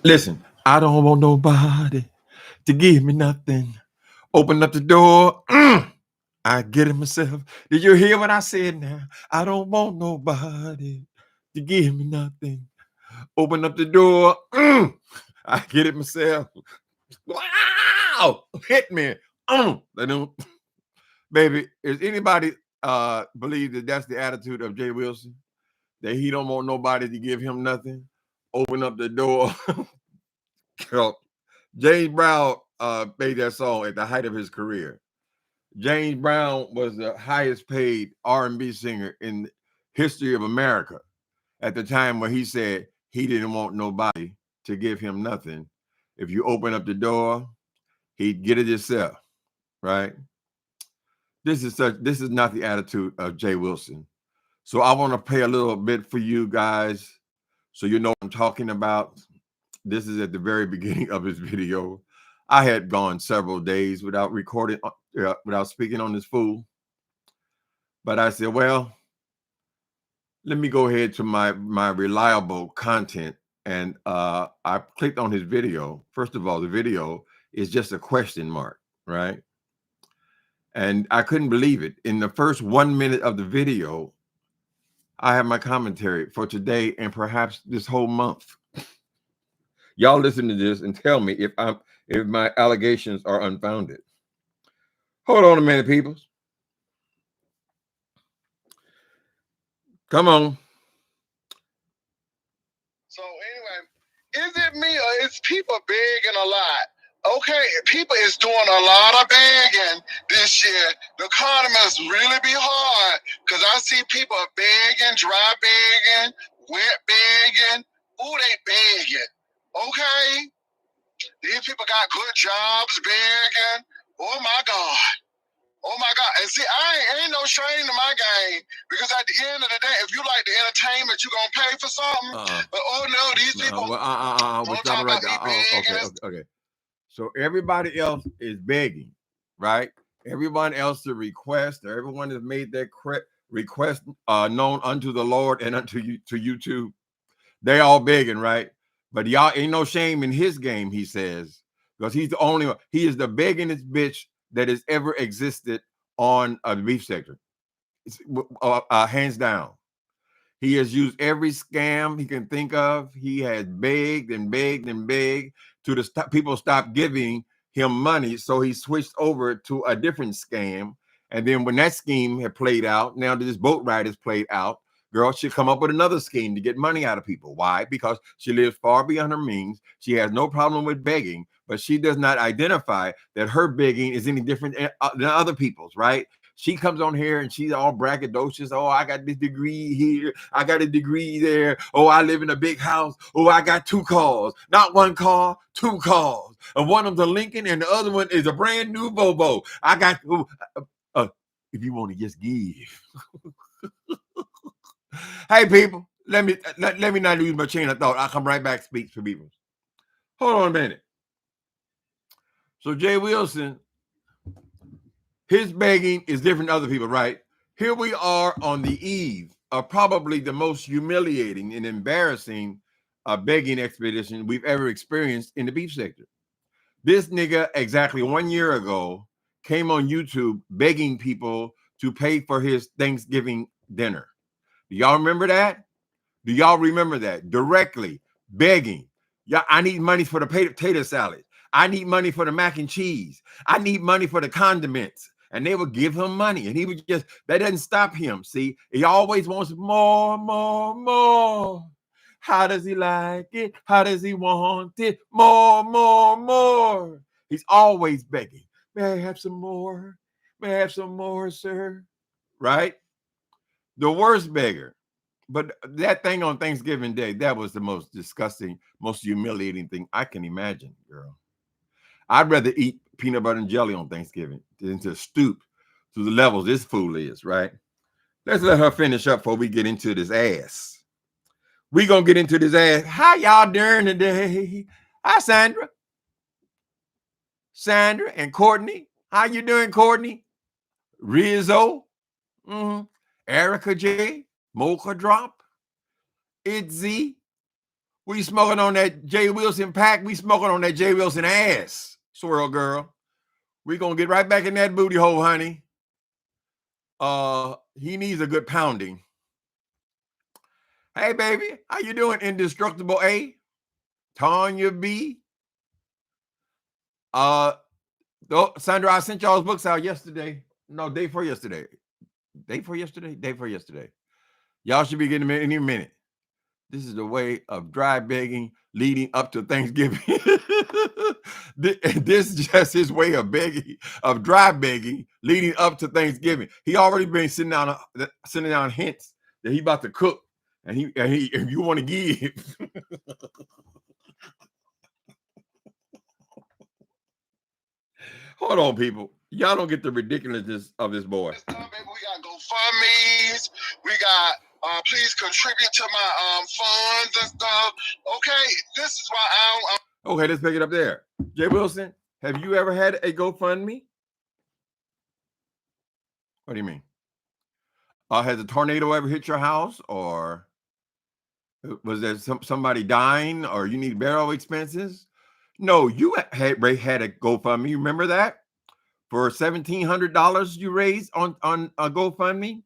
Listen, I don't want nobody to give me nothing. Open up the door. I get it myself. Did you hear what I said now? I don't want nobody to give me nothing. Open up the door. I get it myself. Wow! Hit me. They don't, baby. Is anybody believe that that's the attitude of Jay Wilson? That he don't want nobody to give him nothing? Open up the door. James Brown made that song at the height of his career. James Brown was the highest paid R&B singer in history of America at the time when he said he didn't want nobody to give him nothing. If you open up the door, he'd get it himself, right? This is not the attitude of Jay Wilson. So I want to play a little bit for you guys so you know what I'm talking about. This is at the very beginning of his video. I had gone several days without recording, without speaking on this fool. But I said, well, let me go ahead to my reliable content. And I clicked on his video. First of all, the video is just a question mark, right? And I couldn't believe it. In the first 1 minute of the video, I have my commentary for today and perhaps this whole month. Y'all listen to this and tell me if my allegations are unfounded. Hold on a minute, people. Come on. So anyway, is it me or is people begging a lot? Okay, people is doing a lot of begging this year. The economy must really be hard because I see people begging, dry begging, wet begging. Ooh, they begging. Okay, these people got good jobs begging. Oh my God. Oh my God. And see, ain't no shame in my game because at the end of the day, if you like the entertainment, you're going to pay for something. But oh no, these people. We're stopping right there. Okay. So everybody else is begging, right? Everyone else to request, or everyone has made their request known unto the Lord and unto you to YouTube. They all begging, right? But y'all ain't no shame in his game, he says, because he's the only one. He is the beggingest bitch that has ever existed on the beef sector. Hands down. He has used every scam he can think of. He has begged and begged and begged to people stop giving him money. So he switched over to a different scam. And then when that scheme had played out, now that this boat ride has played out, girl, she'll come up with another scheme to get money out of people. Why? Because she lives far beyond her means. She has no problem with begging, but she does not identify that her begging is any different than other people's, right? She comes on here and she's all braggadocious. Oh, I got this degree here. I got a degree there. Oh, I live in a big house. Oh, I got 2 cars. Not 1 car, 2 cars. And one of them a Lincoln and the other one is a brand new Volvo. I got, if you want to just give. Hey, people, let me not lose my chain of thought. I'll come right back to speak to people. Hold on a minute. So Jay Wilson, his begging is different than other people, right? Here we are on the eve of probably the most humiliating and embarrassing begging expedition we've ever experienced in the beef sector. This nigga exactly 1 year ago came on YouTube begging people to pay for his Thanksgiving dinner. Do y'all remember that? Do y'all remember that? Directly begging. Yeah, I need money for the potato salad. I need money for the mac and cheese. I need money for the condiments. And they would give him money. And he would just, that doesn't stop him. See, he always wants more, more, more. How does he like it? How does he want it? More, more, more. He's always begging. May I have some more? May I have some more, sir? Right? The worst beggar. But that thing on Thanksgiving Day, that was the most disgusting, most humiliating thing I can imagine, girl. I'd rather eat peanut butter and jelly on Thanksgiving than to stoop to the levels this fool is, right? Let's let her finish up before we get into this ass. We gonna get into this ass. How y'all doing today? Hi, Sandra. Sandra and Courtney. How you doing, Courtney? Rizzo. Erica J. Mocha Drop. Itzy. We smoking on that Jay Wilson pack. We smoking on that Jay Wilson ass, swirl girl. We gonna get right back in that booty hole, honey. He needs a good pounding. Hey, baby, how you doing, Indestructible A? Tanya B. Sandra, I sent y'all's books out yesterday. No, day before yesterday. Day before yesterday. Y'all should be getting them in any minute. This is the way of dry begging leading up to Thanksgiving. This is just his way of begging, of dry begging leading up to Thanksgiving. He already been sending down hints that he about to cook, and he if you want to give. Hold on, people. Y'all don't get the ridiculousness of this boy. This time, baby, we got GoFundMe's. We got please contribute to my funds and stuff. Okay, this is why I'm okay, let's pick it up there. Jay Wilson, have you ever had a GoFundMe? What do you mean? Has a tornado ever hit your house, or was there somebody dying, or you need burial expenses? No, you had a GoFundMe. You remember that? For $1,700 you raised on a GoFundMe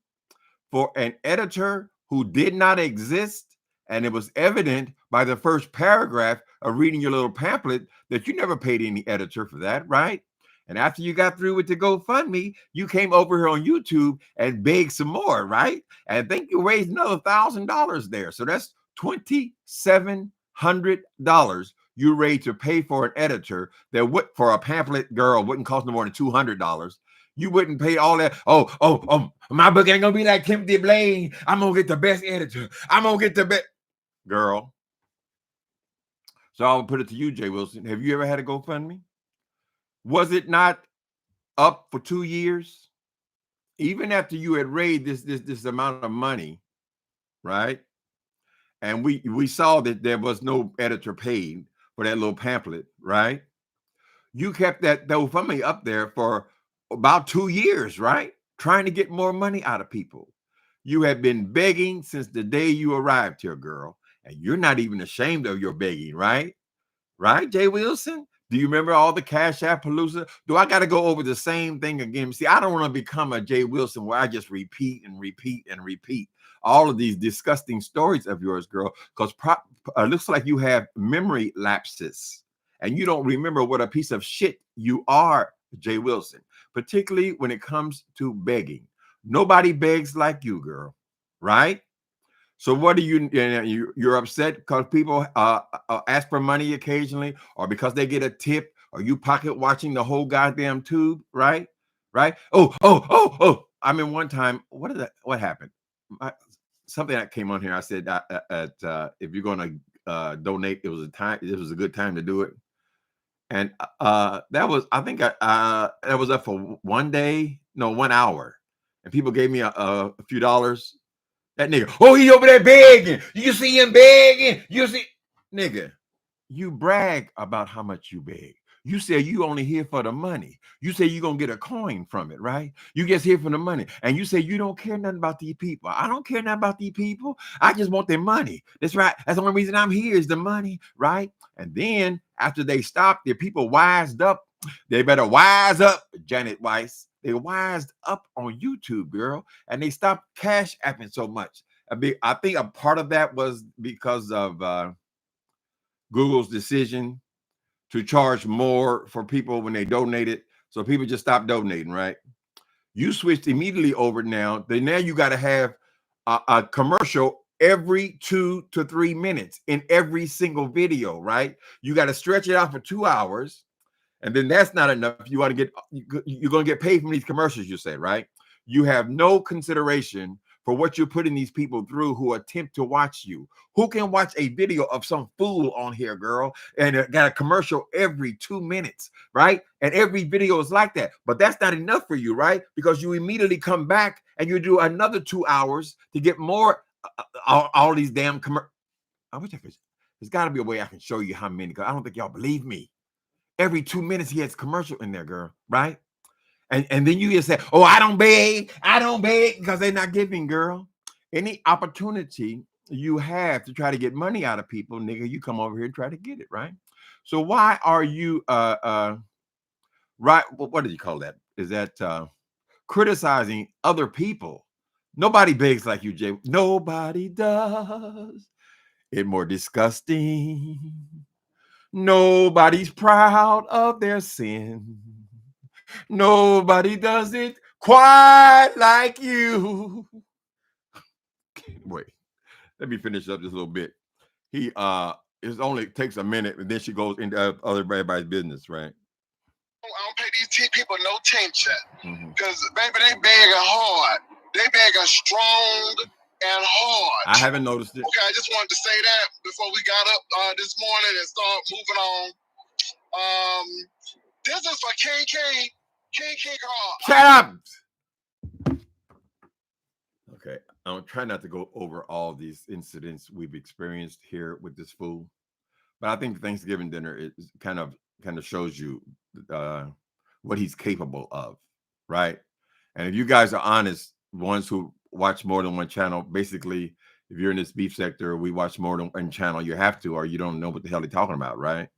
for an editor who did not exist, and it was evident by the first paragraph of reading your little pamphlet that you never paid any editor for that, right? And after you got through with the GoFundMe, you came over here on YouTube and begged some more, right? And I think you raised another $1,000 there. So that's $2,700 you raised to pay for an editor that would, for a pamphlet, girl, wouldn't cost no more than $200. You wouldn't pay all that. Oh, my book ain't gonna be like Timothy Blaine. I'm gonna get the best editor. I'm gonna get the best girl. So I'll put it to you, Jay Wilson. Have you ever had a GoFundMe? Was it not up for 2 years? Even after you had raised this amount of money, right? And we saw that there was no editor paid for that little pamphlet, right? You kept that GoFundMe up there for about 2 years, right? Trying to get more money out of people. You have been begging since the day you arrived here, girl. And you're not even ashamed of your begging, right? Right, Jay Wilson? Do you remember all the Cash App Palooza? Do I got to go over the same thing again? See, I don't want to become a Jay Wilson where I just repeat and repeat and repeat all of these disgusting stories of yours, girl, because it looks like you have memory lapses and you don't remember what a piece of shit you are, Jay Wilson, particularly when it comes to begging. Nobody begs like you, girl, right? So what do you're upset because people ask for money occasionally, or because they get a tip, or you pocket watching the whole goddamn tube, right? Right? Oh. I mean, one time, what happened? Something that came on here. I said if you're going to donate, it was a good time to do it. And that was, I think that was up for 1 hour. And people gave me a few dollars. That nigga, oh, he over there begging. You see him begging. You see, nigga, you brag about how much you beg. You say you only here for the money. You say you're going to get a coin from it, right? You just here for the money. And you say you don't care nothing about these people. I don't care nothing about these people. I just want their money. That's right. That's the only reason I'm here is the money, right? And then after they stop, the people wised up. They better wise up, Janet Weiss. They wised up on YouTube, girl, and they stopped cash apping so much. I think a part of that was because of Google's decision to charge more for people when they donated. So people just stopped donating, right? You switched immediately over now. Then now you got to have a commercial every 2 to 3 minutes in every single video, right? You got to stretch it out for 2 hours. And then that's not enough. You're going to get paid from these commercials, you say, right? You have no consideration for what you're putting these people through who attempt to watch you. Who can watch a video of some fool on here, girl, and it got a commercial every 2 minutes, right? And every video is like that. But that's not enough for you, right? Because you immediately come back and you do another 2 hours to get more all these damn commercials. I wish I could. There's got to be a way I can show you how many, because I don't think y'all believe me. Every 2 minutes he has commercial in there, girl, right? And then you just say, oh, I don't beg because they're not giving, girl. Any opportunity you have to try to get money out of people, nigga, you come over here and try to get it, right? So why are you right? What do you call that? Is that criticizing other people? Nobody begs like you, Jay. Nobody does it more disgusting. Nobody's proud of their sin. Nobody does it quite like you. Wait, let me finish up this little bit. He it only takes a minute, and then she goes into other everybody's business, right? I don't pay these people no attention because baby, they begging hard. They begging strong and hard. I haven't noticed it. Okay, I just wanted to say that before we got up this morning and start moving on. This is for King Carl. Shut up. Okay, I'm trying not to go over all these incidents we've experienced here with this fool, but I think Thanksgiving dinner is kind of shows you what he's capable of, right? And if you guys are honest, ones who watch more than one channel, basically, if you're in this beef sector, we watch more than one channel, you have to, or you don't know what the hell he's talking about, right?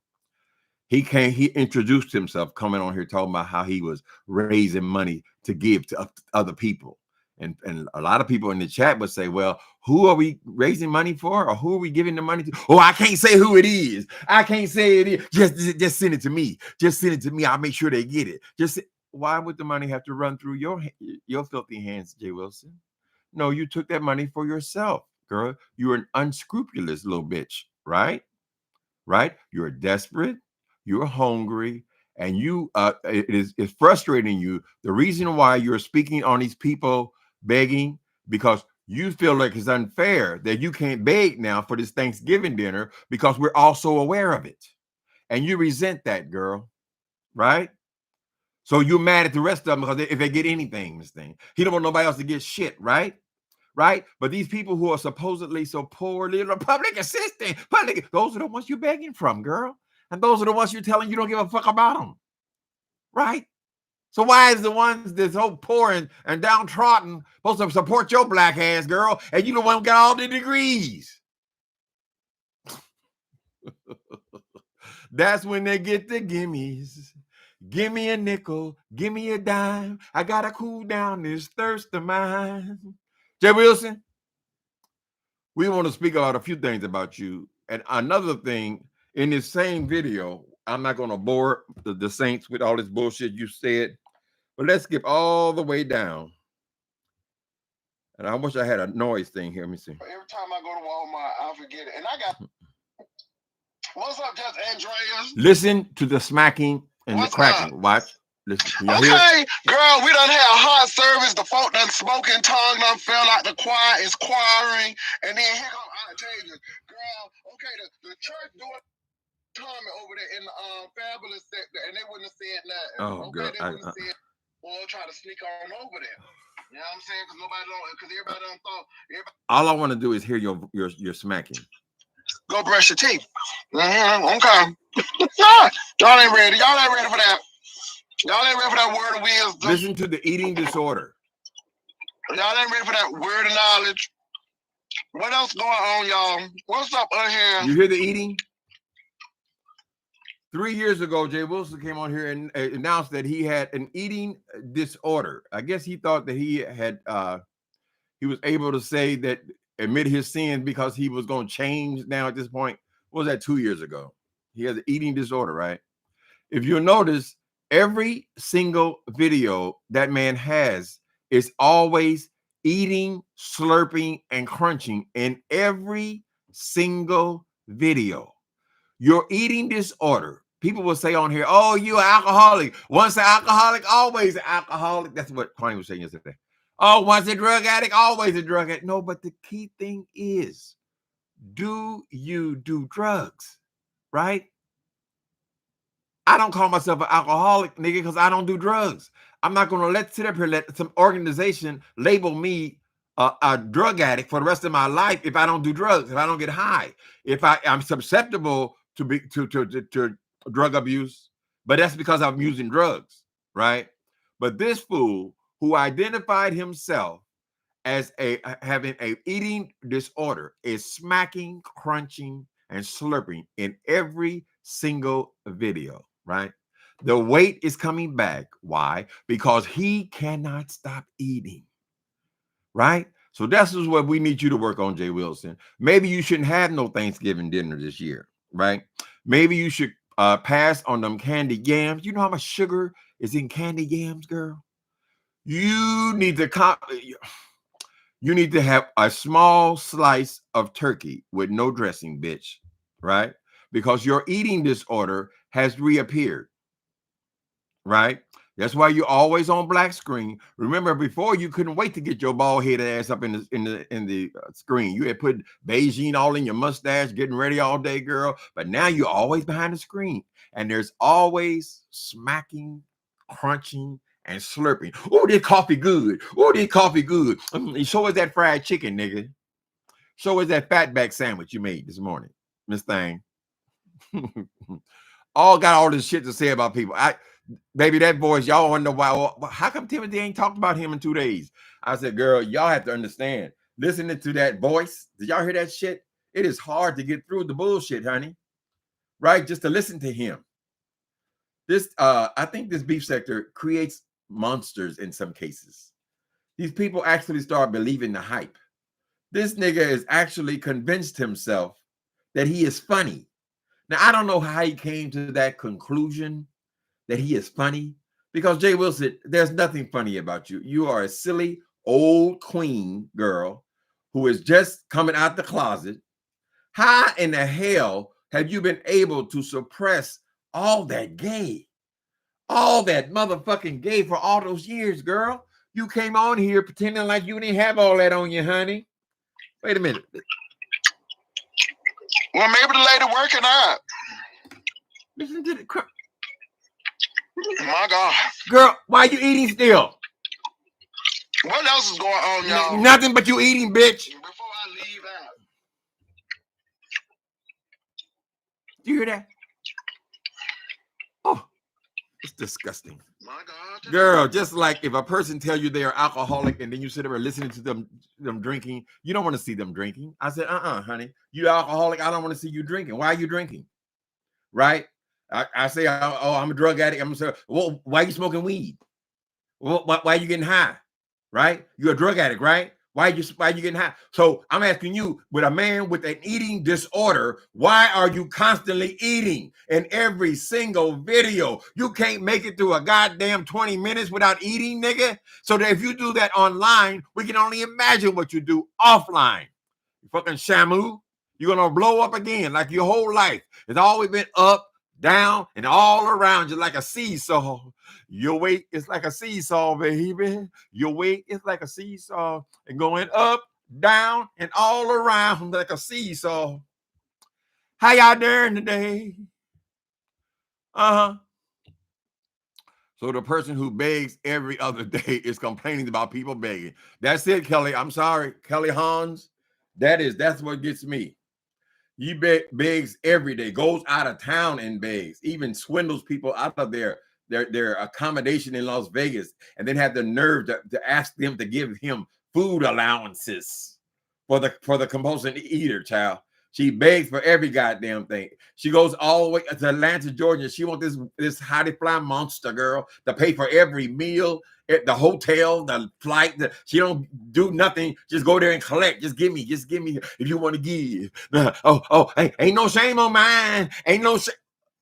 He introduced himself coming on here talking about how he was raising money to give to other people. And a lot of people in the chat would say, well, who are we raising money for? Or who are we giving the money to? Oh, I can't say who it is. I can't say it is. Just send it to me. Just send it to me. I'll make sure they get it. Why would the money have to run through your filthy hands, Jay Wilson? No, you took that money for yourself, girl. You're an unscrupulous little bitch, right? Right? You're desperate. You're hungry. And it's frustrating you. The reason why you're speaking on these people begging, because you feel like it's unfair that you can't beg now for this Thanksgiving dinner because we're also aware of it. And you resent that, girl. Right? So you're mad at the rest of them because if they get anything, this thing. He don't want nobody else to get shit, right? Right? But these people who are supposedly so poor, little public assistant, those are the ones you're begging from, girl. And those are the ones you're telling you don't give a fuck about them. Right? So why is the ones that's so poor and downtrodden supposed to support your black ass, girl, and you the one who got all the degrees? That's when they get the gimmies. Give me a nickel, give me a dime. I gotta cool down this thirst of mine. Jay Wilson, we want to speak about a few things about you. And another thing, in this same video, I'm not going to bore the saints with all this bullshit you said, but let's skip all the way down. And I wish I had a noise thing here. Let me see. Every time I go to Walmart, I forget it. And I got... What's up, Just Andreas? Listen to the smacking and the cracking. Watch. Listen. Okay, girl, we done had a hot service. The folk done smoking tongue done fell out. The choir is choiring. And then here come Octavius. Girl, okay, the church doing Tommy over there in the fabulous sector, and they wouldn't have said nothing. Oh, okay, girl. they wouldn't have said, well, try to sneak on over there. You know what I'm saying? Because everybody done thought. All I want to do is hear your smacking. Go brush your teeth. Okay. Y'all ain't ready. Y'all ain't ready for that. Y'all ain't ready for that word of wisdom. Listen to the eating disorder. Y'all ain't ready for that word of knowledge. What else going on, y'all? What's up on here? You hear the eating? 3 years ago, Jay Wilson came on here and announced that he had an eating disorder. I guess he thought that he was able to say that, admit his sin because he was going to change now at this point. What was that 2 years ago? He has an eating disorder, right? If you'll notice, every single video that man has is always eating, slurping, and crunching in every single video. Your eating disorder. People will say on here, oh, you're an alcoholic. Once an alcoholic, always an alcoholic. That's what Kwame was saying yesterday. Oh, once a drug addict, always a drug addict. No, but the key thing is, do you do drugs? Right? I don't call myself an alcoholic, nigga, because I don't do drugs. I'm not going to sit up here, let some organization label me a drug addict for the rest of my life if I don't do drugs, if I don't get high, if I'm susceptible to drug abuse, but that's because I'm using drugs, right? But this fool who identified himself as having a eating disorder is smacking, crunching, and slurping in every single video, right? The weight is coming back. Why? Because he cannot stop eating, right? So that's just what we need you to work on, Jay Wilson. Maybe you shouldn't have no Thanksgiving dinner this year, right? Maybe you should pass on them candied yams. You know how much sugar is in candied yams, girl? You need to you need to have a small slice of turkey with no dressing, bitch, right? Because your eating disorder has reappeared, right? That's why you're always on black screen. Remember, before you couldn't wait to get your bald headed ass up in the screen. You had put Beijing all in your mustache, getting ready all day, girl. But now you're always behind the screen, and there's always smacking, crunching, and slurping. Oh, this coffee good. Oh, this coffee good. So is that fried chicken, nigga. So is that fatback sandwich you made this morning, Miss Thing. All got all this shit to say about people. Baby, that voice, y'all wonder why. Well, how come Timothy ain't talked about him in 2 days? I said, girl, y'all have to understand. Listening to that voice, did y'all hear that shit? It is hard to get through the bullshit, honey. Right? Just to listen to him. I think this beef sector creates monsters in some cases. These people actually start believing the hype. This nigga is actually convinced himself that he is funny. Now, I don't know how he came to that conclusion that he is funny, because Jay Wilson, there's nothing funny about you. You are a silly old queen girl who is just coming out the closet. How in the hell have you been able to suppress all that gay, all that motherfucking gay for all those years, girl? You came on here pretending like you didn't have all that on you, honey. Wait a minute. Well, maybe the lady working out. Listen to the crap. My God. Girl, why you eating still? What else is going on, y'all? Nothing but you eating, bitch. Before I leave out. Do you hear that? Oh, it's disgusting. My God. Girl, just like if a person tell you they are alcoholic and then you sit there listening to them drinking, you don't want to see them drinking. I said, honey, you alcoholic. I don't want to see you drinking. Why are you drinking? Right? I say, oh, I'm a drug addict. I'm saying, well, why are you smoking weed? Well, why are you getting high? Right? You're a drug addict, right? Why are you getting high? So I'm asking you, with a man with an eating disorder, why are you constantly eating in every single video? You can't make it through a goddamn 20 minutes without eating, nigga. So that if you do that online, we can only imagine what you do offline. You fucking Shamu, you're gonna blow up again like your whole life. It's always been up, down, and all around you like a seesaw. Your weight is like a seesaw, baby. Your weight is like a seesaw and going up, down, and all around like a seesaw. How y'all doing today? So the person who begs every other day is complaining about people begging. That's it, Kelly. I'm sorry, Kelly Hans. That's what gets me. He begs every day, goes out of town and begs, even swindles people out of their accommodation in Las Vegas, and then have the nerve to ask them to give him food allowances for the compulsive eater, child. She begs for every goddamn thing. She goes all the way to Atlanta, Georgia. She wants this hottie fly monster girl to pay for every meal at the hotel, the flight. She don't do nothing. Just go there and collect. Just give me if you want to give. Ain't no shame on mine. Ain't no shame.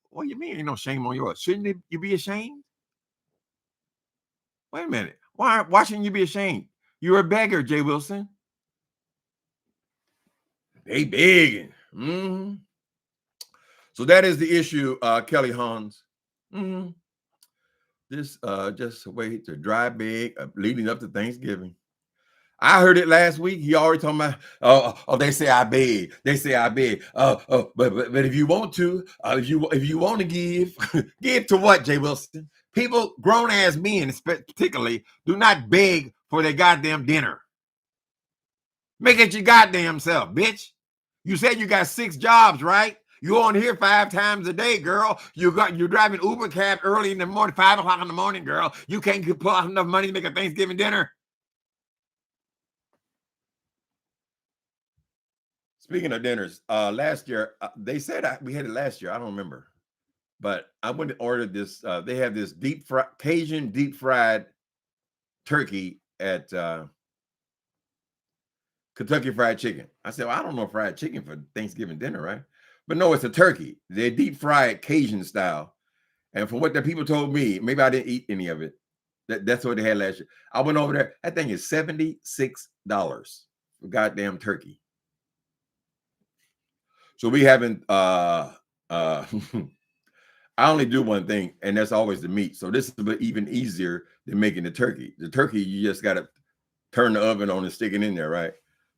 What do you mean ain't no shame on yours? Shouldn't you be ashamed? Wait a minute. Why shouldn't you be ashamed? You're a beggar, Jay Wilson. They begging. Mm-hmm. So that is the issue, Kelly Hans. Mm-hmm. This just a way to dry beg leading up to Thanksgiving. I heard it last week. He already talking about, they say I beg. They say I beg. But if you want to, if you want to give, give to what, Jay Wilson? People, grown ass men, particularly, do not beg for their goddamn dinner. Make it your goddamn self, bitch. You said you got 6 jobs, right? You on here 5 times a day, girl. You're driving Uber cab early in the morning, 5 o'clock in the morning, girl. You can't pull out enough money to make a Thanksgiving dinner. Speaking of dinners, last year they said we had it last year. I don't remember, but I went and ordered this. They have this Cajun deep fried turkey at Kentucky Fried Chicken. I said, well, I don't know fried chicken for Thanksgiving dinner, right? But no, it's a turkey. They deep fried Cajun style. And from what the people told me, maybe I didn't eat any of it. That's what they had last year. I went over there. That thing is $76 for goddamn turkey. So we haven't I only do one thing, and that's always the meat. So this is even easier than making the turkey. The turkey, you just gotta turn the oven on and stick it in there, right?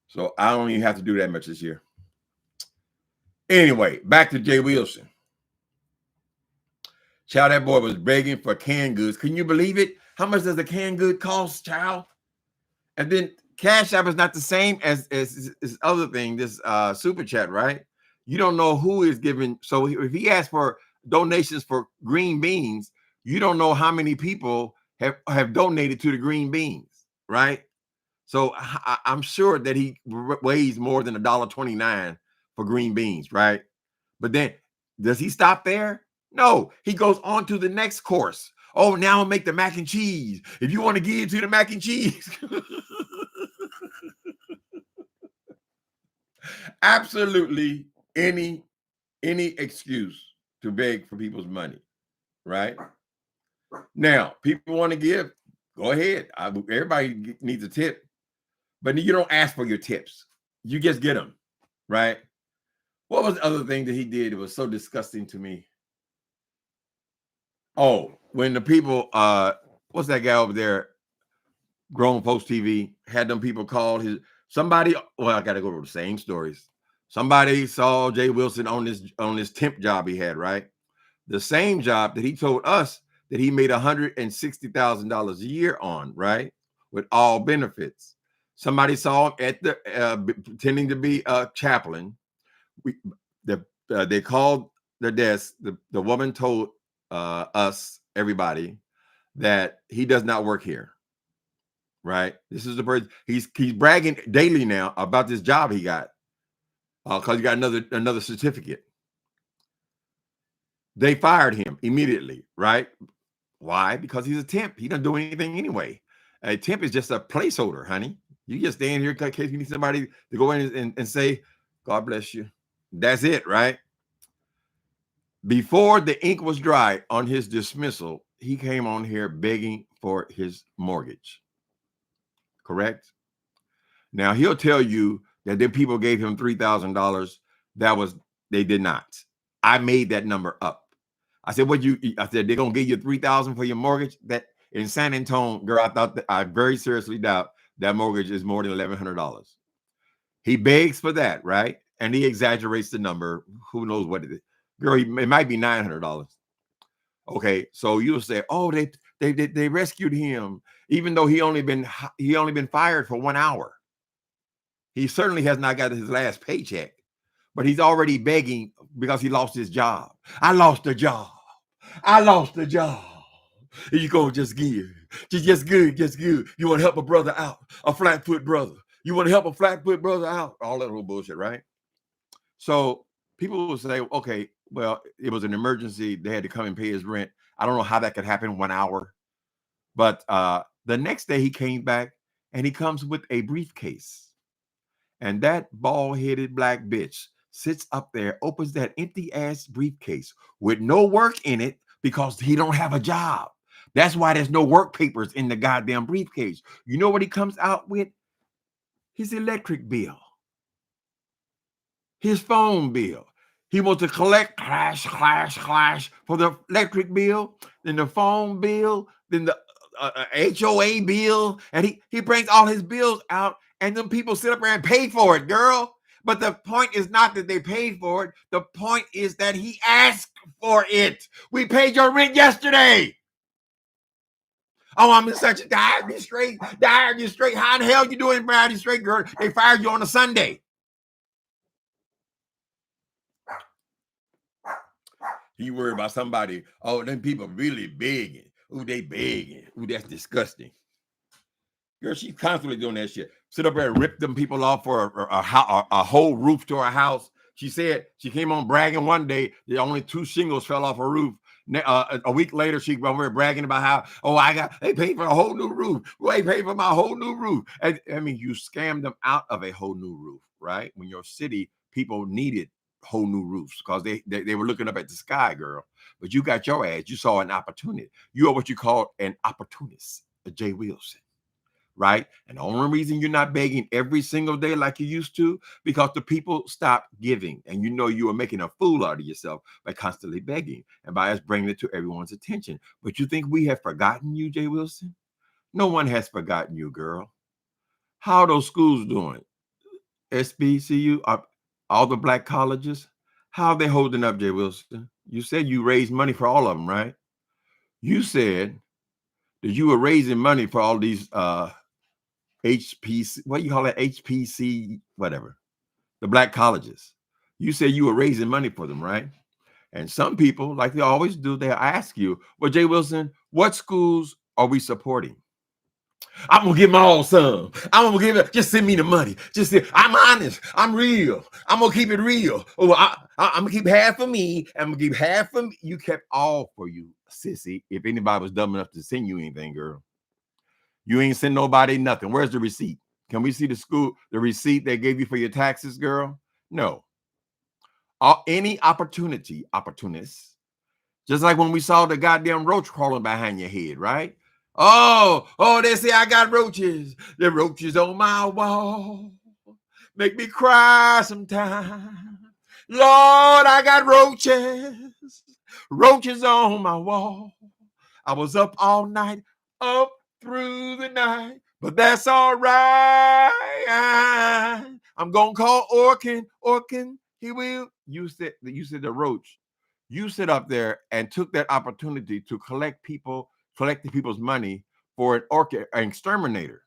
So I don't even have to do that much this year. Anyway, back to Jay Wilson. Child, that boy was begging for canned goods. Can you believe it? How much does a canned good cost, child? And then Cash App is not the same as this other thing, this super chat, right? You don't know who is giving. So if he asks for donations for green beans, you don't know how many people have donated to the green beans, right? So I'm sure that he weighs more than $1.29 for green beans, right? But then does he stop there? No, he goes on to the next course. Oh, now I'll make the mac and cheese. If you want to give to the mac and cheese. Absolutely any excuse to beg for people's money, right? Now, people want to give, go ahead. Everybody needs a tip, but you don't ask for your tips. You just get them, right? What was the other thing that he did? It was so disgusting to me. Oh, when the people, what's that guy over there? Grown Folks TV had them people call somebody. Well, I got to go to the same stories. Somebody saw Jay Wilson on this temp job he had, right? The same job that he told us that he made $160,000 a year on, right? With all benefits. Somebody saw him at the pretending to be a chaplain. They called the desk. The woman told us, everybody, that he does not work here. Right? This is the person he's bragging daily now about this job he got because he got another certificate. They fired him immediately, right? Why? Because he's a temp. He doesn't do anything anyway. A temp is just a placeholder, honey. You just stand here in case you need somebody to go in and say, God bless you. That's it, right? Before the ink was dry on his dismissal, he came on here begging for his mortgage. Correct? Now he'll tell you that then people gave him $3,000. They did not. I made that number up. I said, I said, they're gonna give you $3,000 for your mortgage. That in San Antonio, girl, I very seriously doubt that mortgage is more than $1,100. He begs for that, right? And he exaggerates the number. Who knows what it is? Girl, it might be $900. Okay, so you'll say, oh, they rescued him, even though he only been fired for 1 hour. He certainly has not got his last paycheck, but he's already begging because he lost his job. I lost the job. I lost the job. And you go just give. Just good. You want to help a brother out, a flat-foot brother. You want to help a flat-foot brother out. All that whole bullshit, right? So people will say, okay, well, it was an emergency. They had to come and pay his rent. I don't know how that could happen in 1 hour. But the next day he came back and he comes with a briefcase. And that bald-headed black bitch sits up there, opens that empty-ass briefcase with no work in it because he don't have a job. That's why there's no work papers in the goddamn briefcase. You know what he comes out with? His electric bill. His phone bill. He wants to collect clash for the electric bill, then the phone bill, then the HOA bill, and he brings all his bills out, and then people sit up there and pay for it, girl. But the point is not that they paid for it. The point is that he asked for it. We paid your rent yesterday. Oh, I'm in such a dire straight. How in the hell you doing, dire straight, girl? They fired you on a Sunday. You worry about somebody. Oh, them people really begging. Ooh, they begging. Ooh, that's disgusting. Girl, she's constantly doing that shit. Sit up there and rip them people off for a whole roof to her house. She said she came on bragging one day that only 2 shingles fell off her roof. A week later, she went over bragging about how, they paid for a whole new roof. Well, they paid for my whole new roof. And I mean, you scammed them out of a whole new roof, right? When your city people needed whole new roofs because they were looking up at the sky, girl. But you got your ass. You saw an opportunity. You are what you call an opportunist, a Jay Wilson. Right? And the only reason you're not begging every single day like you used to, because the people stopped giving. And you know you are making a fool out of yourself by constantly begging and by us bringing it to everyone's attention. But you think we have forgotten you, Jay Wilson? No one has forgotten you, girl. How are those schools doing? SBCU, all the black colleges? How are they holding up, Jay Wilson? You said you raised money for all of them, right? You said that you were raising money for all these HPC, what do you call it? HPC, whatever, the black colleges. You say you were raising money for them, right? And some people, like they always do, they ask you, well, Jay Wilson, what schools are we supporting? I'm gonna give them all some. I'm gonna give it, just send me the money. Just say, I'm honest, I'm real. I'm gonna keep it real. Oh, I'm gonna keep half for me. I'm gonna keep half for me. You kept all for you, sissy. If anybody was dumb enough to send you anything, girl. You ain't send nobody nothing. Where's the receipt? Can we see the receipt they gave you for your taxes, girl? No. Any opportunists. Just like when we saw the goddamn roach crawling behind your head, right? Oh, they say I got roaches. The roaches on my wall make me cry sometimes. Lord, I got roaches. Roaches on my wall. I was up all night, up through the night, but that's all right. I'm gonna call Orkin, he will. You said the roach. You sit up there and took that opportunity to collect the people's money for an exterminator.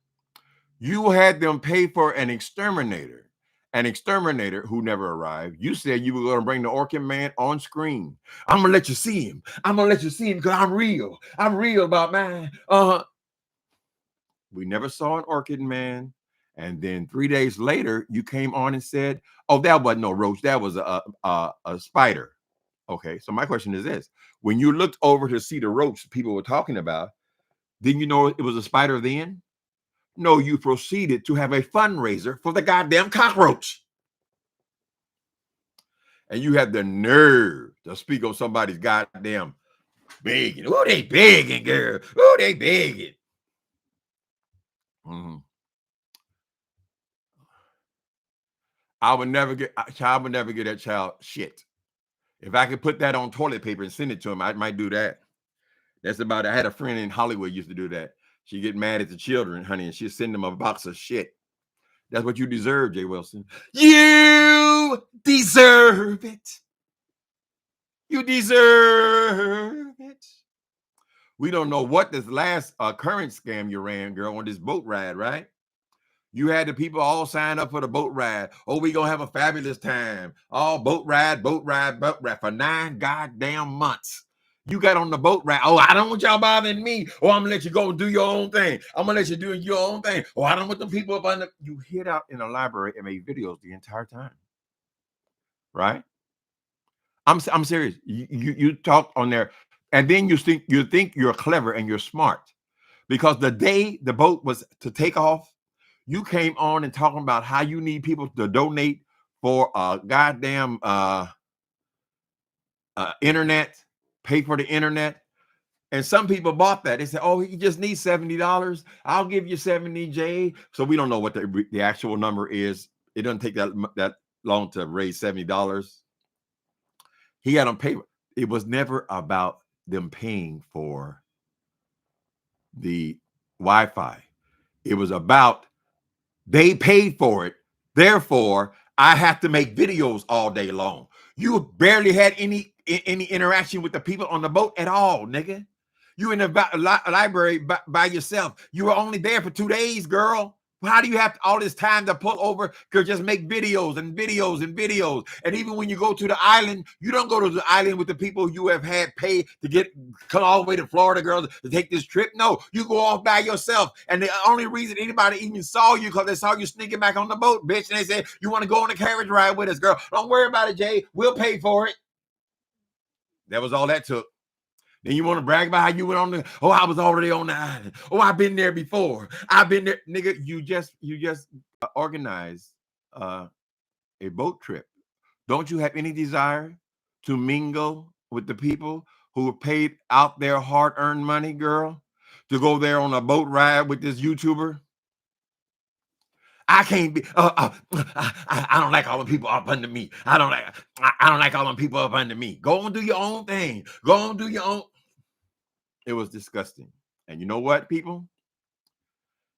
You had them pay for an exterminator who never arrived. You said you were going to bring the Orkin man on screen. I'm gonna let you see him. I'm gonna let you see him because I'm real. I'm real about mine. We never saw an Orchid man. And then 3 days later, you came on and said, oh, that wasn't no roach. That was a spider. Okay, so my question is this. When you looked over to see the roach people were talking about, didn't you know it was a spider then? No, you proceeded to have a fundraiser for the goddamn cockroach. And you had the nerve to speak on somebody's goddamn begging. Oh, they begging, girl. Oh, they begging. Mm-hmm. I would never get that child shit. If I could put that on toilet paper and send it to him, I might do that. That's about it. I had a friend in Hollywood used to do that. She'd get mad at the children, honey, and she'd send them a box of shit. That's what you deserve, Jay Wilson. You deserve it. You deserve it. We don't know what this last current scam you ran, girl, on this boat ride, right? You had the people all sign up for the boat ride. Oh, we gonna have a fabulous time. Oh, boat ride for 9 goddamn months. You got on the boat ride. Oh, I don't want y'all bothering me. Oh, I'm gonna let you go and do your own thing. I'm gonna let you do your own thing. Oh, I don't want the people up on the. You hid out in the library and made videos the entire time, right? I'm serious. You talk on there, and then you think you're clever and you're smart, because the day the boat was to take off, you came on and talking about how you need people to donate for goddamn internet, pay for the internet. And some people bought that. They said, oh, he just needs $70. I'll give you 70, Jay. So we don't know what the actual number is. It doesn't take that long to raise $70. He had them pay. It was never about them paying for the Wi-Fi. It was about they paid for it. Therefore, I have to make videos all day long. You barely had any interaction with the people on the boat at all, nigga. You in the library by yourself. You were only there for 2 days, girl. How do you have all this time to pull over? Because just make videos and videos and videos. And even when you go to the island, you don't go to the island with the people you have had pay to come all the way to Florida, girls, to take this trip. No, you go off by yourself. And the only reason anybody even saw you because they saw you sneaking back on the boat, bitch. And they said, you want to go on the carriage ride with us, girl? Don't worry about it, Jay. We'll pay for it. That was all that took. Then you want to brag about how you went on I was already on the island. I've been there before. I've been there. Nigga, you just organized a boat trip. Don't you have any desire to mingle with the people who have paid out their hard-earned money, girl, to go there on a boat ride with this YouTuber? I can't be. I don't like all the people up under me. I don't like all the people up under me. Go and do your own thing. Go and do your own. It was disgusting. And you know what, people?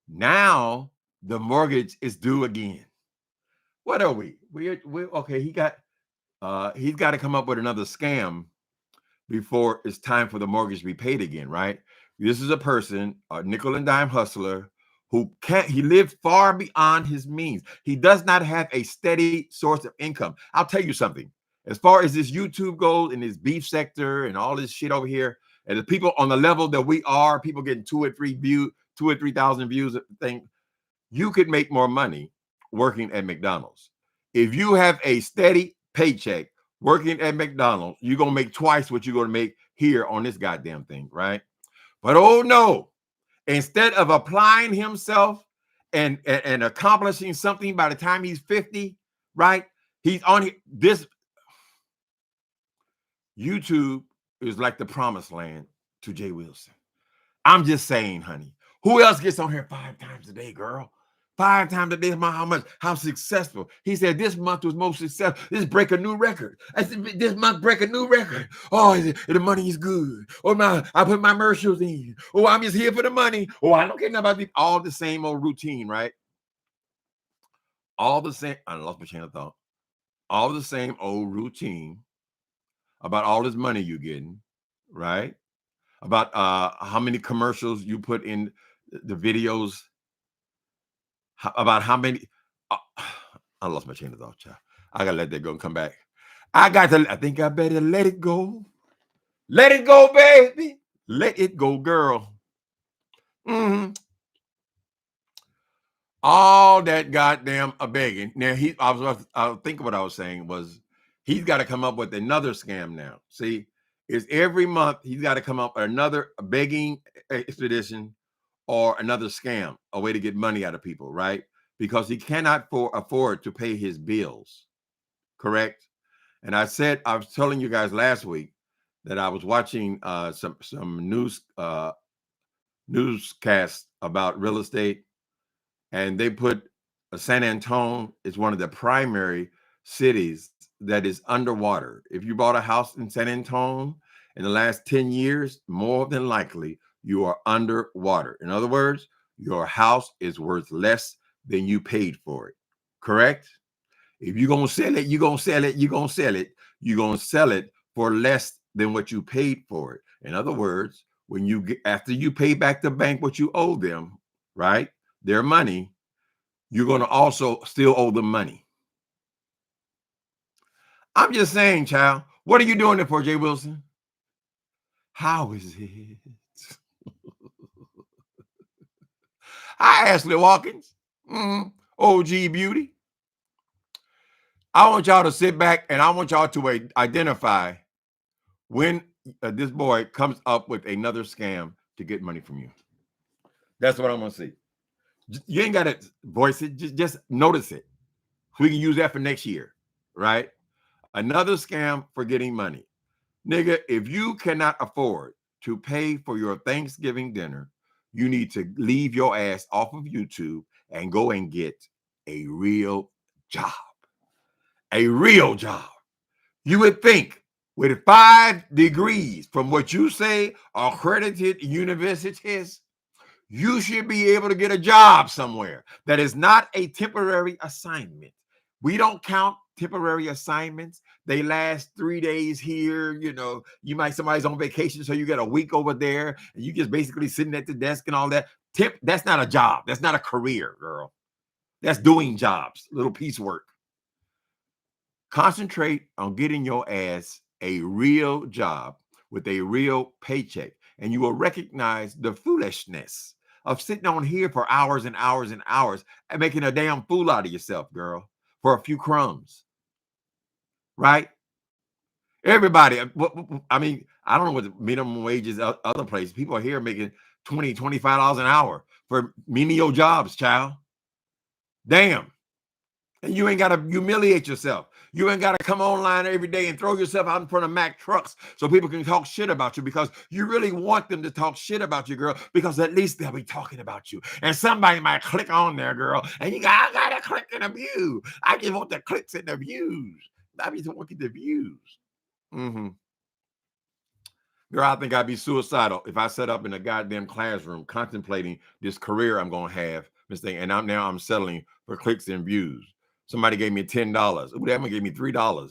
Now the mortgage is due again. What are we? We're okay. He's got to come up with another scam before it's time for the mortgage to be paid again, right? This is a person, a nickel and dime hustler, he lived far beyond his means. He does not have a steady source of income. I'll tell you something. As far as this YouTube goes in this beef sector and all this shit over here, and the people on the level that we are, people getting 2 or 3,000 views, thing, you could make more money working at McDonald's. If you have a steady paycheck working at McDonald's, you're going to make twice what you're going to make here on this goddamn thing, right? But oh no, instead of applying himself and accomplishing something by the time he's 50, right? He's on this. YouTube is like the promised land to Jay Wilson. I'm just saying, honey. Who else gets on here 5 times a day, girl? 5 times a day, how successful. He said this month was most successful. This break a new record. I said this month break a new record. Oh, the money is good. Oh, I put my commercials in. Oh, I'm just here for the money. Oh, I don't care nothing about all the same old routine, right? All the same. I lost my chain of thought. All the same old routine about all this money you're getting, right? About how many commercials you put in the videos, about how many. I lost my chain of thought, child. I gotta let that go and come back. I think I better let it go. Let it go, baby. Let it go, girl. Mm-hmm. All that goddamn begging. Now I think what I was saying was he's got to come up with another scam now. See, it's every month he's got to come up with another begging expedition or another scam, a way to get money out of people, right? Because he cannot afford to pay his bills. Correct? And I was telling you guys last week that I was watching some newscasts about real estate, and they put San Antonio is one of the primary cities that is underwater. If you bought a house in San Antonio in the last 10 years, more than likely you are underwater. In other words, your house is worth less than you paid for it. Correct? If you're going to sell it, you're going to sell it, you're going to sell it, you're going to sell it for less than what you paid for it. In other words, after you pay back the bank what you owe them, right, their money, you're going to also still owe them money. I'm just saying, child, what are you doing it for, Jay Wilson? How is it? Hi, Ashley Watkins, OG Beauty. I want y'all to sit back and I want y'all to identify when this boy comes up with another scam to get money from you. That's what I'm going to see. You ain't got to voice it. Just notice it. We can use that for next year, right? Another scam for getting money. Nigga, if you cannot afford to pay for your Thanksgiving dinner, you need to leave your ass off of YouTube and go and get a real job. A real job. You would think with 5 degrees from what you say are accredited universities, you should be able to get a job somewhere that is not a temporary assignment. We don't count temporary assignments. They last 3 days here. You know, somebody's on vacation, so you get a week over there, and you just basically sitting at the desk and all that. That's not a job. That's not a career, girl. That's doing jobs, little piecework. Concentrate on getting your ass a real job with a real paycheck, and you will recognize the foolishness of sitting on here for hours and hours and hours and making a damn fool out of yourself, girl, for a few crumbs. Right? Everybody, I mean, I don't know what the minimum wage is other places. People are here making $20, $25 an hour for menial jobs, child. Damn. And you ain't got to humiliate yourself. You ain't got to come online every day and throw yourself out in front of Mack trucks so people can talk shit about you, because you really want them to talk shit about you, girl, because at least they'll be talking about you. And somebody might click on there, girl, and I got to click and view. I just want the clicks and the views. I just want to get the views. Mm-hmm. Girl, I think I'd be suicidal if I sat up in a goddamn classroom contemplating this career I'm going to have, this thing, and I'm settling for clicks and views. Somebody gave me $10. Ooh, that one gave me $3.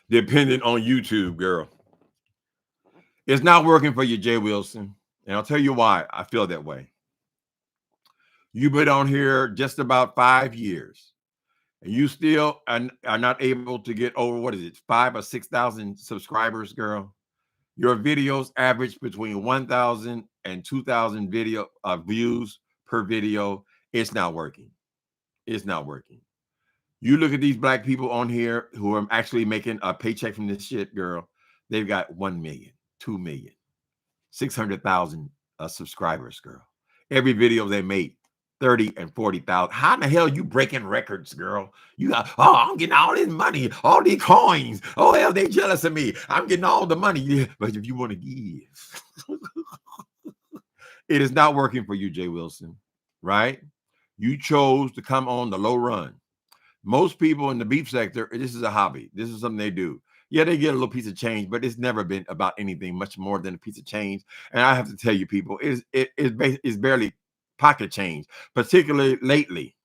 Depending on YouTube, girl. It's not working for you, Jay Wilson. And I'll tell you why I feel that way. You've been on here just about 5 years, and you still are not able to get over, what is it, 5,000 or 6,000 subscribers, girl. Your videos average between 1,000 and 2,000 video views per video. It's not working. It's not working. You look at these black people on here who are actually making a paycheck from this shit, girl. They've got 1 million, 2 million, 600,000 subscribers, girl. Every video they make, 30 and 40,000. How in the hell are you breaking records, girl? You got, I'm getting all this money, all these coins. Oh, hell, they jealous of me. I'm getting all the money. Yeah, but if you want to give, it is not working for you, Jay Wilson, right? You chose to come on the low run. Most people in the beef sector, this is a hobby. This is something they do. Yeah, they get a little piece of change, but it's never been about anything much more than a piece of change. And I have to tell you, people, it's barely pocket change, particularly lately.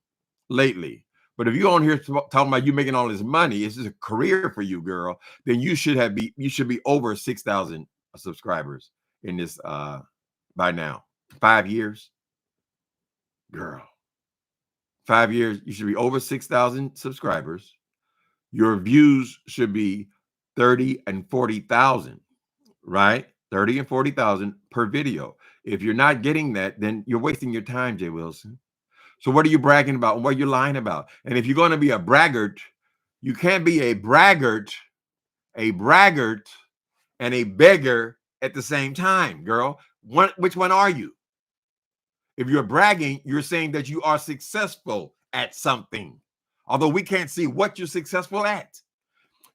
But if you're on here talking about you making all this money, it's just a career for you, girl, then you should be over 6,000 subscribers in this by now. 5 years, girl. 5 years, you should be over 6,000 subscribers. Your views should be 30 and 40,000, right? 30 and 40,000 per video. If you're not getting that, then you're wasting your time, Jay Wilson. So what are you bragging about? What are you lying about? And if you're going to be a braggart, you can't be a braggart, and a beggar at the same time, girl. Which one are you? If you're bragging, you're saying that you are successful at something, although we can't see what you're successful at.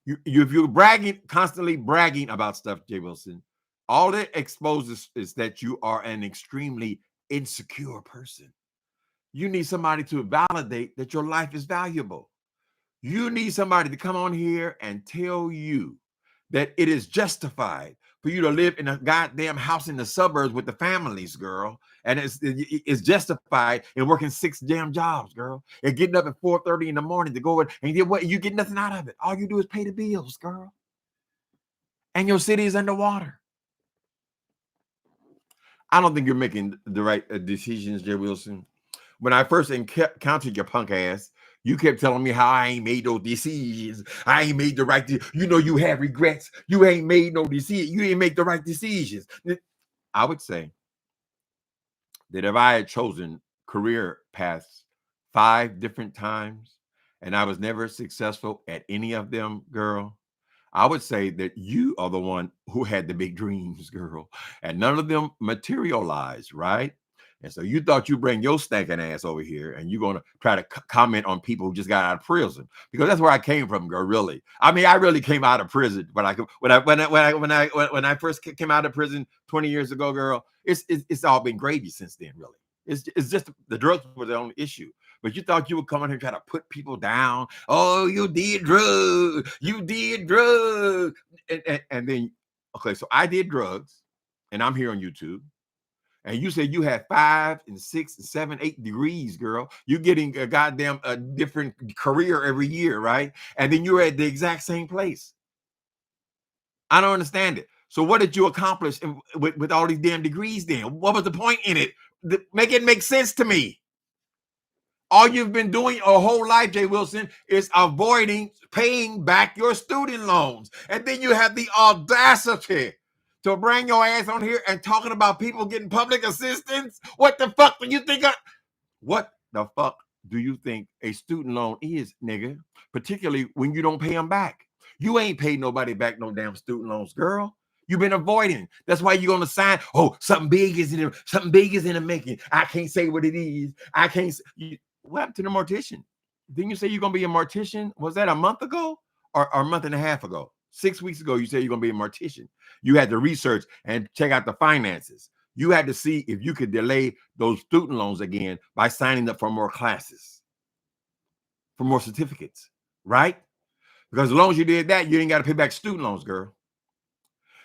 If you're constantly bragging about stuff, Jay Wilson, all it exposes is that you are an extremely insecure person. You need somebody to validate that your life is valuable. You need somebody to come on here and tell you that it is justified for you to live in a goddamn house in the suburbs with the families, girl. And it's justified in working 6 damn jobs, girl. And getting up at 4:30 in the morning to go in and get what? You get nothing out of it. All you do is pay the bills, girl. And your city is underwater. I don't think you're making the right decisions, Jay Wilson. When I first encountered your punk ass, you kept telling me how I ain't made no decisions. I ain't made the right you have regrets. You ain't made no decisions. You didn't make the right decisions. I would say that if I had chosen career paths 5 different times and I was never successful at any of them, girl, I would say that you are the one who had the big dreams, girl, and none of them materialized, right? And so you thought you bring your stinking ass over here and you're going to try to comment on people who just got out of prison, because that's where I came from, girl. Really. I mean, I really came out of prison when I first came out of prison 20 years ago, girl. It's all been gravy since then, really. It's just the drugs were the only issue. But you thought you would come in here and try to put people down. Oh, you did drugs. You did drugs. And then, okay, so I did drugs and I'm here on YouTube. And you said you had 5 and 6 and 7, 8 degrees, girl. You're getting a goddamn different career every year, right? And then you're at the exact same place. I don't understand it. So what did you accomplish with all these damn degrees then? What was the point in it? Make it make sense to me. All you've been doing a whole life, Jay Wilson, is avoiding paying back your student loans. And then you have the audacity to bring your ass on here and talking about people getting public assistance. What the fuck do you think? What the fuck do you think a student loan is, nigga? Particularly when you don't pay them back. You ain't paid nobody back no damn student loans, girl. You've been avoiding. That's why you're gonna sign. Oh, something big is in the making. I can't say what it is. I can't. What happened to the mortician? Didn't you say you're gonna be a mortician? Was that a month ago or a month and a half ago? 6 weeks ago, you said you're gonna be a mortician. You had to research and check out the finances. You had to see if you could delay those student loans again by signing up for more classes, for more certificates, right? Because as long as you did that, you ain't got to pay back student loans, girl.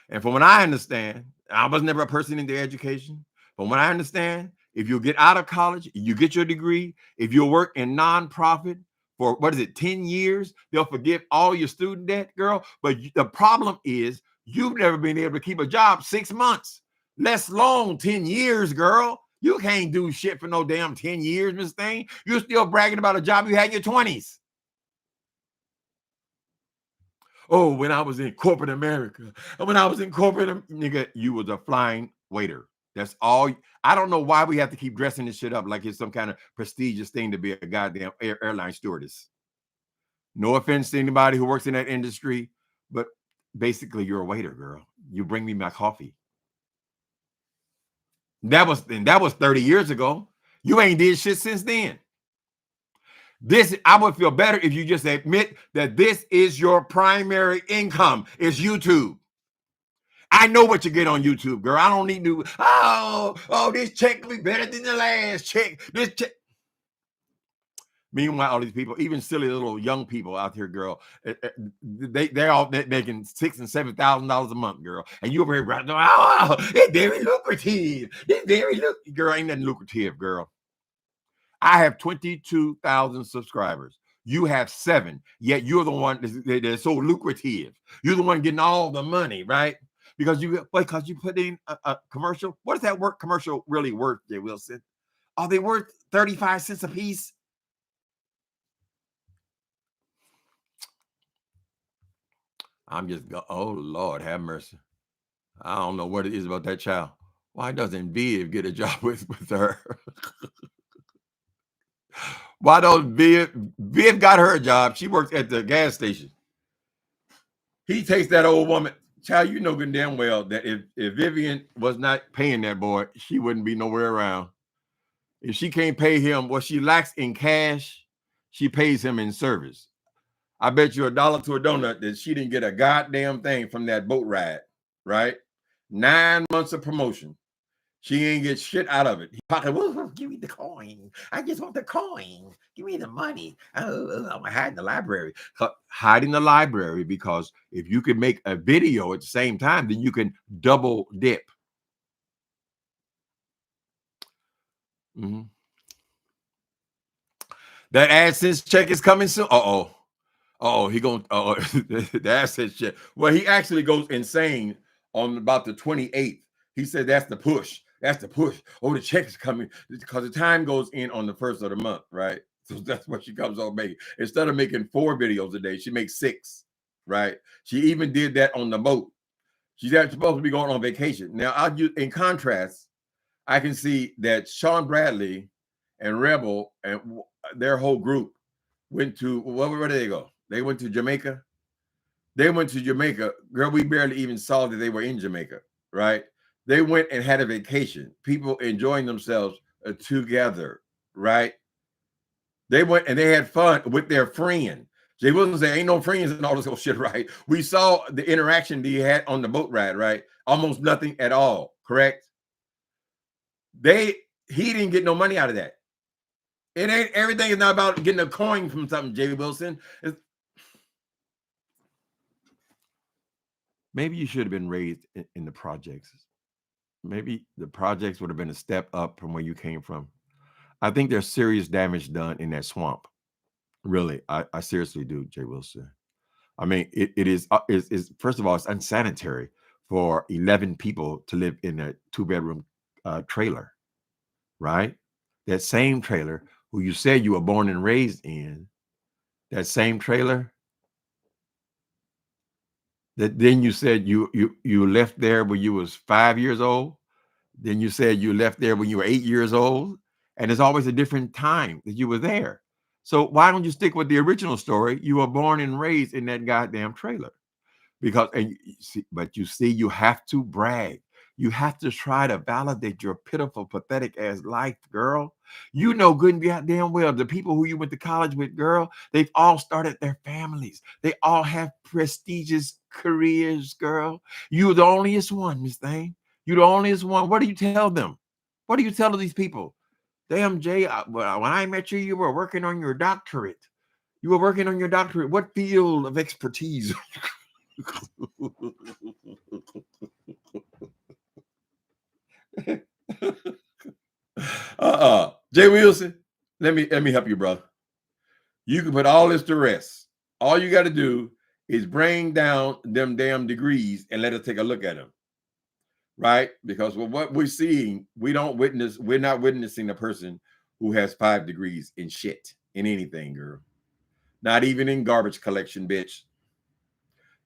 And from what I understand, I was never a person into education. From what I understand, if you get out of college, you get your degree, if you work in nonprofit for 10 years, they'll forgive all your student debt, girl. But the problem is you've never been able to keep a job 6 months, less long 10 years, girl. You can't do shit for no damn 10 years, Miss Thing. You're still bragging about a job you had in your 20s. Oh, when I was in corporate America, and when I was in corporate, nigga, you was a flying waiter. That's all. I don't know why we have to keep dressing this shit up like it's some kind of prestigious thing to be a goddamn airline stewardess. No offense to anybody who works in that industry, but basically you're a waiter, girl. You bring me my coffee. That was 30 years ago. You ain't did shit since then. I would feel better if you just admit that this is your primary income, is YouTube. I know what you get on YouTube, girl. I don't need to, this check will be better than the last check. This check. Meanwhile, all these people, even silly little young people out here, girl, they're all making $6,000 and $7,000 a month, girl. And you over here, it's very lucrative. It's very lucrative. Girl, ain't nothing lucrative, girl. I have 22,000 subscribers. You have 7, yet you're the one that's so lucrative. You're the one getting all the money, right? Because you put in a commercial. What is that commercial really worth, Jay Wilson? Are they worth 35 cents a piece? I'm just, oh Lord, have mercy. I don't know what it is about that child. Why doesn't Viv get a job with her? Why don't Viv got her a job? She works at the gas station. He takes that old woman. Child, you know good damn well that if Vivian was not paying that boy, she wouldn't be nowhere around. If she can't pay him what she lacks in cash, she pays him in service. I bet you $1 to a donut that she didn't get a goddamn thing from that boat ride, right? 9 months of promotion. She ain't get shit out of it. He pocket, give me the coin. I just want the coin. Give me the money. I'm hiding the library. Hiding the library because if you can make a video at the same time, then you can double dip. Mm-hmm. That AdSense check is coming soon. He going the AdSense check. Well, he actually goes insane on about the 28th. He said that's the push. That's the push. Oh, the check is coming because the time goes in on the 1st of the month, right? So that's what she comes on making. Instead of making 4 videos a day, she makes 6, right? She even did that on the boat. She's actually supposed to be going on vacation. Now, in contrast, I can see that Sean Bradley and Rebel and their whole group went to, where did they go? They went to Jamaica. They went to Jamaica. Girl, we barely even saw that they were in Jamaica, right? They went and had a vacation. People enjoying themselves together, right? They went and they had fun with their friend. Jay Wilson said, ain't no friends and all this old shit, right? We saw the interaction that he had on the boat ride, right? Almost nothing at all, correct? He didn't get no money out of that. It ain't, everything is not about getting a coin from something, Jay Wilson. Maybe you should have been raised in the projects. Maybe the projects would have been a step up from where you came from. I think there's serious damage done in that swamp. Really, I seriously do, Jay Wilson. I mean, it is first of all, it's unsanitary for 11 people to live in a 2-bedroom trailer, right? That same trailer who you said you were born and raised in, that same trailer, that then you said you left there when you was 5 years old. Then you said you left there when you were 8 years old. And it's always a different time that you were there. So why don't you stick with the original story? You were born and raised in that goddamn trailer. Because but you see, you have to brag. You have to try to validate your pitiful, pathetic ass life, girl. You know good and goddamn well the people who you went to college with, girl, they've all started their families. They all have prestigious careers, girl. You're the onlyest one, Miss Thing. You're the onlyest one. What do you tell them? What do you tell these people? Damn, Jay, when I met you, you were working on your doctorate. You were working on your doctorate. What field of expertise? Jay Wilson, let me help you, brother. You can put all this to rest. All you got to do is bring down them damn degrees and let us take a look at them, right? Because with what we're seeing, we're not witnessing a person who has 5 degrees in shit, in anything, girl. Not even in garbage collection, bitch.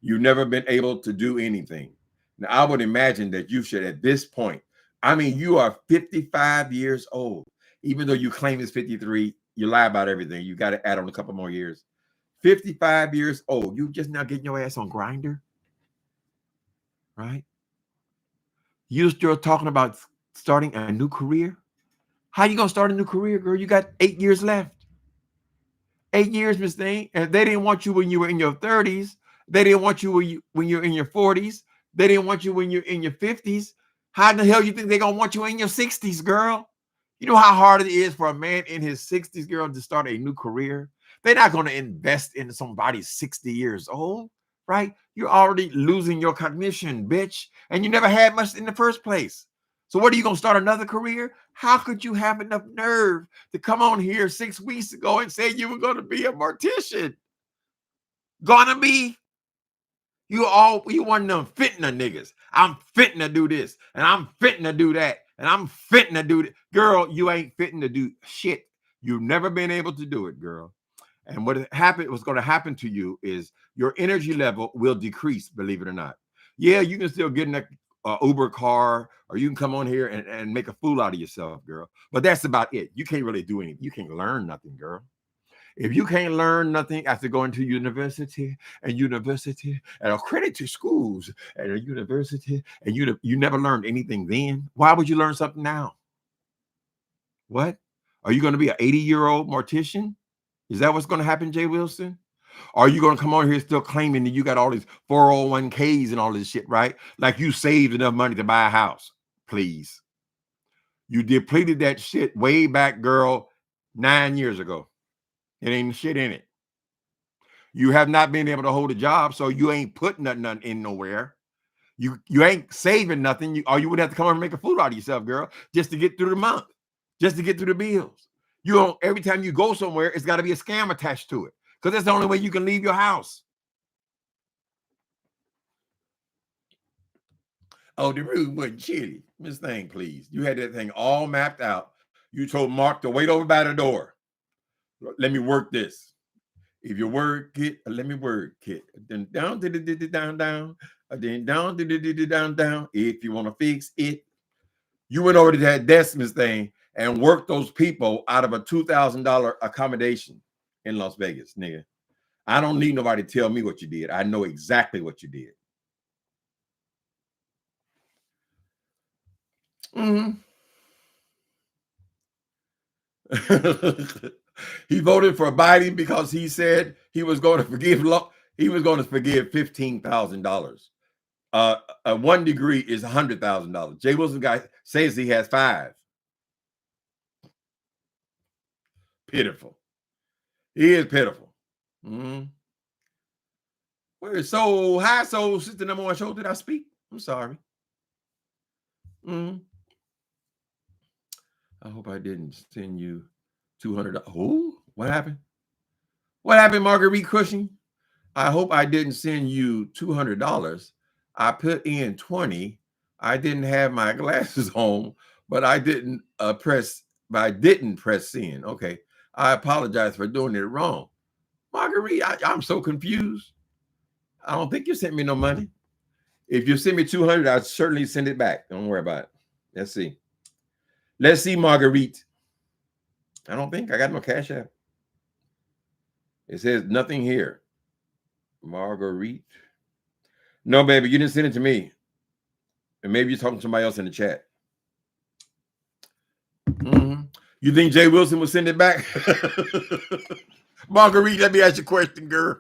You've never been able to do anything. Now, I would imagine that you should, at this point, I mean, you are 55 years old. Even though you claim it's 53, you lie about everything. You got to add on a couple more years. 55 years old. You just now getting your ass on Grinder, right? You still talking about starting a new career? How you gonna start a new career, girl? You got 8 years left. 8 years, Miss Thing. And they didn't want you when you were in your 30s. They didn't want you when you're in your 40s. They didn't want you when you're in your 50s. How in the hell you think they're gonna want you in your 60s, girl? You know how hard it is for a man in his 60s, girl, to start a new career? They're not gonna invest in somebody 60 years old, right? You're already losing your cognition, bitch. And you never had much in the first place. So what are you gonna start another career? How could you have enough nerve to come on here 6 weeks ago and say you were gonna be a mortician? Gonna be? You one of them fitna niggas. I'm fitting to do this, and I'm fitting to do that, and I'm fitting to do that. Girl, you ain't fitting to do shit. You've never been able to do it, girl. And what's going to happen to you is your energy level will decrease, believe it or not. Yeah, you can still get in a Uber car, or you can come on here and make a fool out of yourself, girl. But that's about it. You can't really do anything. You can't learn nothing, girl. If you can't learn nothing after going to university and accredited schools and a university, and you never learned anything then, why would you learn something now? What? Are you going to be an 80-year-old mortician? Is that what's going to happen, Jay Wilson? Or are you going to come on here still claiming that you got all these 401ks and all this shit, right? Like you saved enough money to buy a house. Please. You depleted that shit way back, girl, 9 years ago. It ain't shit in it. You have not been able to hold a job, so you ain't putting nothing in nowhere. You ain't saving nothing. Or you would have to come over and make a fool out of yourself, girl, just to get through the month, just to get through the bills. You don't. Every time you go somewhere, it's got to be a scam attached to it, because that's the only way you can leave your house. Oh, the room wasn't chilly. Miss Thing, please. You had that thing all mapped out. You told Mark to wait over by the door. Let me work this. If you work it, let me work it. Then down, down, down. Then down, down. If you want to fix it, you went over to that Decimus thing and worked those people out of a $2,000 accommodation in Las Vegas, nigga. I don't need nobody to tell me what you did. I know exactly what you did. Mm-hmm. He voted for Biden because he said he was going to forgive $15,000. 1 degree is $100,000. Jay Wilson guy says he has 5. Pitiful. He is pitiful. Mm-hmm. Where is Soul? Hi, Soul, sister number 1 show. Did I speak? I'm sorry. Mm-hmm. I hope I didn't send you $200. Oh, what happened? What happened, Marguerite Cushing? I hope I didn't send you $200. I put in 20. I didn't have my glasses on, but I didn't press send. Okay. I apologize for doing it wrong. Marguerite, I'm so confused. I don't think you sent me no money. If you send me 200, I'll certainly send it back. Don't worry about it. Let's see. Let's see, Marguerite. I don't think I got no cash app. It says nothing here. Marguerite. No, baby, you didn't send it to me. And maybe you're talking to somebody else in the chat. Mm-hmm. You think Jay Wilson will send it back? Marguerite, let me ask you a question, girl.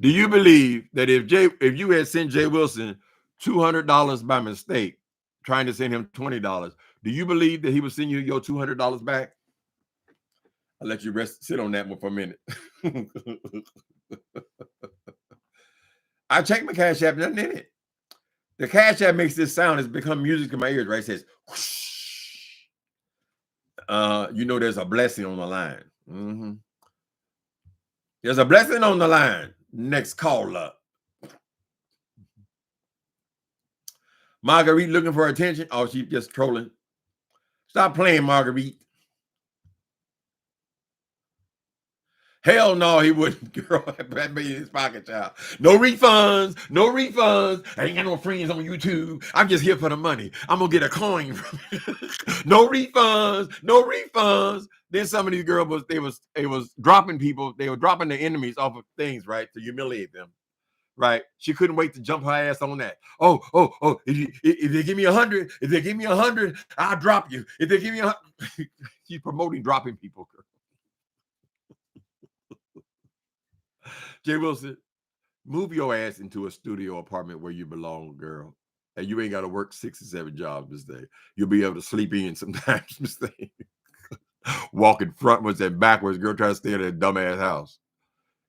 Do you believe that if you had sent Jay Wilson $200 by mistake, trying to send him $20, do you believe that he would send you your $200 back? I'll let you sit on that one for a minute. I checked my Cash App, nothing in it. The Cash App makes this sound. It's become music in my ears, right? It says, whoosh. You know there's a blessing on the line. Mm-hmm. There's a blessing on the line. Next call up. Marguerite looking for attention. Oh, she's just trolling. Stop playing, Marguerite. Hell no, he wouldn't. Girl, that be in his pocket, child. No refunds, no refunds. I ain't got no friends on YouTube. I'm just here for the money. I'm gonna get a coin from no refunds, no refunds. Then some of these girls was dropping people. They were dropping their enemies off of things, right, to humiliate them. Right? She couldn't wait to jump her ass on that. Oh! If they give me 100, if they give me 100, I'll drop you. If they give me 100, she's promoting dropping people. Girl. Jay Wilson, move your ass into a studio apartment where you belong, girl. And you ain't got to work 6 or 7 jobs this day. You'll be able to sleep in sometimes this day. Walking frontwards and backwards, girl, trying to stay in that dumbass house.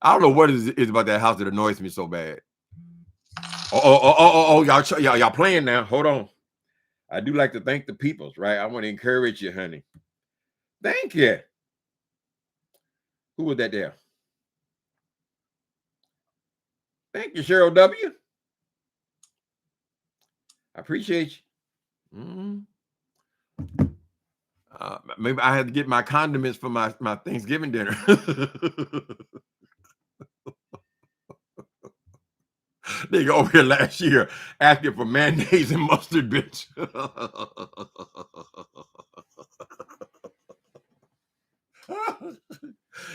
I don't know what it is about that house that annoys me so bad. Y'all playing now. Hold on. I do like to thank the peoples, right? I want to encourage you, honey. Thank you. Who was that there? Thank you, Cheryl W. I appreciate you. Maybe I had to get my condiments for my Thanksgiving dinner. They go over here last year asking for mayonnaise and mustard, bitch.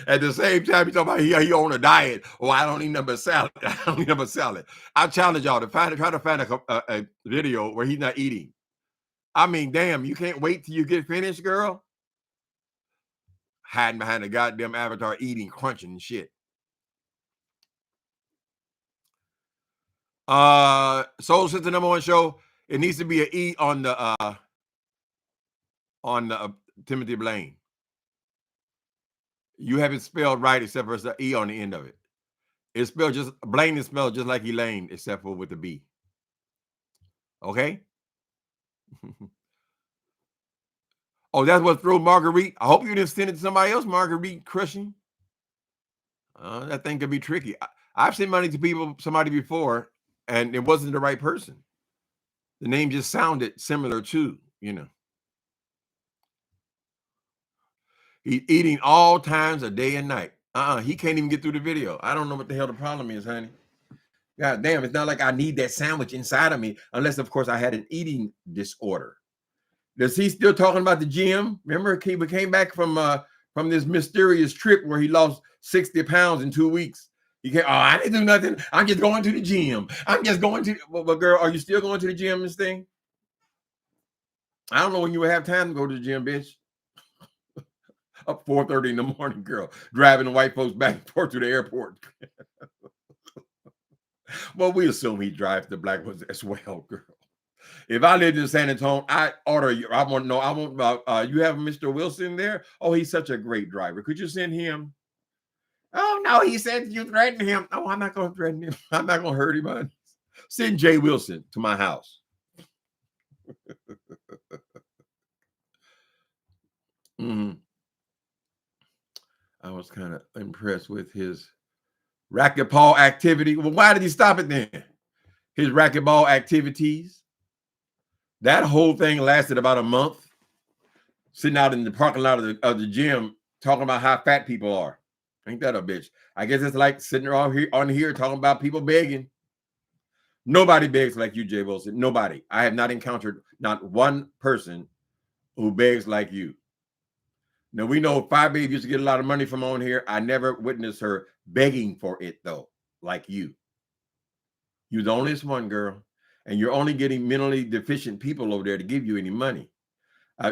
At the same time, you talking about he on a diet. Oh, I don't eat nothing but salad. I don't eat nothing but salad. I challenge y'all to try to find a video where he's not eating. I mean, damn, you can't wait till you get finished, girl. Hiding behind the goddamn avatar, eating, crunching and shit. Soul Sister #1 show. It needs to be an E on the Timothy Blaine. You have it spelled right except for the E on the end of it. It's spelled just Blaine is spelled just like Elaine, except for with the B. Okay. Oh, that's what threw Marguerite. I hope you didn't send it to somebody else, Marguerite Crushing. That thing could be tricky. I've sent money to somebody before, and it wasn't the right person. The name just sounded similar to, you know. He's eating all times of day and night. He can't even get through the video. I don't know what the hell the problem is, honey. God damn, it's not like I need that sandwich inside of me, unless, of course, I had an eating disorder. Is he still talking about the gym? Remember, we came back from this mysterious trip where he lost 60 pounds in 2 weeks. He can't, I didn't do nothing. I'm just going to the gym. I'm just going to, but girl, are you still going to the gym, this thing? I don't know when you would have time to go to the gym, bitch. Up 4:30 in the morning, girl, driving the white folks back and forth to the airport. Well, we assume he drives the black ones as well, girl. If I lived in San Antonio, I order you. I want to know. I want you have Mr. Wilson there. Oh, he's such a great driver. Could you send him? Oh no, he said you threatened him. Oh, I'm not going to threaten him. I'm not going to hurt him. Send Jay Wilson to my house. I was kind of impressed with his Racquetball activity. Well, why did he stop it then? His racquetball activities. That whole thing lasted about a month. Sitting out in the parking lot of the gym talking about how fat people are. Ain't that a bitch? I guess it's like sitting on here talking about people begging. Nobody begs like you, Jay Wilson. Nobody. I have not encountered not one person who begs like you. Now, we know Five Babe used to get a lot of money from on here. I never witnessed her begging for it, though, like you. You're the only one, girl. And you're only getting mentally deficient people over there to give you any money.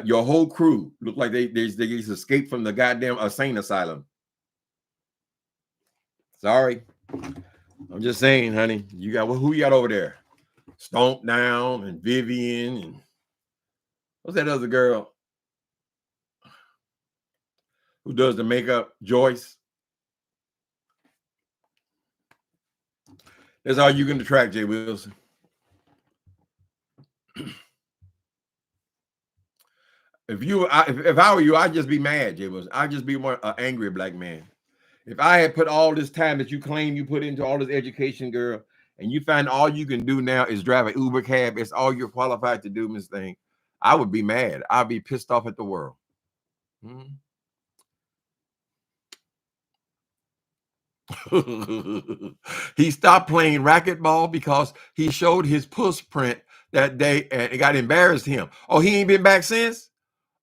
Your whole crew look like they just escaped from the goddamn insane asylum. Sorry. I'm just saying, honey. You got who you got over there? Stomp Down and Vivian and what's that other girl who does the makeup? Joyce. That's all you can attract, Jay Wilson. If I were you, I'd just be mad, Jay Wilson. I'd just be more angry black man. If I had put all this time that you claim you put into all this education, girl, and you find all you can do now is drive an Uber cab, it's all you're qualified to do, Miss Thing, I would be mad. I'd be pissed off at the world. He stopped playing racquetball because he showed his puss print that day and it got embarrassed him. Oh, he ain't been back since?